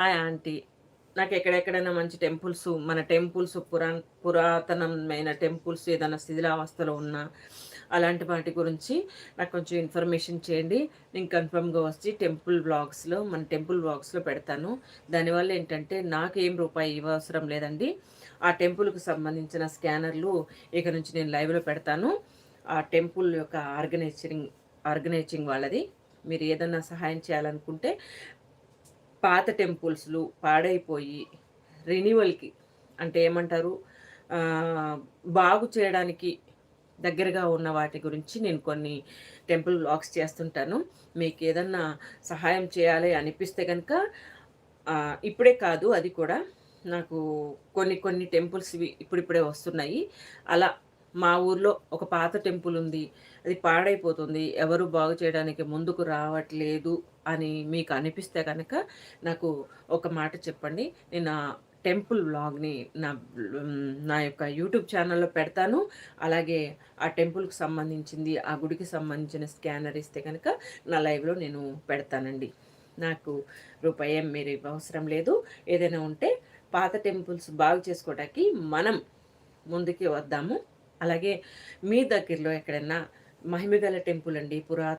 Hi aunty. నాకెక్కడెక్కడైనా మంచి temples, మన temples పురాతనమైన టెంపుల్స్ ఏదైనా శిథిలావస్థలో ఉన్నా, అలాంటి వాటి గురించి నాకు కొంచెం ఇన్ఫర్మేషన్ చేయండి. నేను కన్ఫర్మ్‌గా వచ్చి మన టెంపుల్ వ్లాగ్స్‌లో పెడతాను. దానివల్ల ఏంటంటే నాకేం రూపాయి ఇవ్వవసరం లేదండి. ఆ టెంపుల్‌కి సంబంధించిన స్కానర్లు ఇక నుంచి నేను లైవ్‌లో పెడతాను. ఆ టెంపుల్ యొక్క ఆర్గనైజింగ్ వాళ్ళది. మీరు ఏదన్నా సహాయం చేయాలనుకుంటే పాత టెంపుల్స్‌లు పాడైపోయి రెన్యువల్‌కి అంటే ఏమంటారు? ఆహ్, బాగు చేయడానికి దగ్గరగా ఉన్న వాటి గురించి నేను కొన్ని టెంపుల్ వ్లాగ్స్ చేస్తుంటాను. మీకేదన్నా సహాయం చేయాలి అనిపిస్తే గనక ఇప్పుడే కాదు అది కూడా నాకు కొన్ని కొన్ని టెంపుల్స్‌వి ఇప్పుడిప్పుడే వస్తున్నాయి. అలా మా ఊర్లో ఒక పాత టెంపుల్ ఉంది. అది పాడైపోతుంది. ఎవరు బాగు చేయడానికి ముందుకు రావట్లేదు అని మీకు అనిపిస్తే గనక నాకు ఒక మాట చెప్పండి. నేను ఆ టెంపుల్ వ్లాగ్‌ని నా యొక్క యూట్యూబ్ ఛానెల్‌లో పెడతాను. అలాగే ఆ టెంపుల్‌కి సంబంధించింది, ఆ గుడికి సంబంధించిన స్కానర్ ఇస్తే గనక నా లైవ్‌లో నేను పెడతానండి. నాకు రూపాయి ఏం మీరు ఇవ్వవసరం లేదు. ఏదైనా ఉంటే పాత టెంపుల్స్ బాగు చేసుకోవటానికి మనం ముందుకి వద్దాము. అలాగే మీ దగ్గరలో ఎక్కడన్నా మహిమగల టెంపుల్ అండి.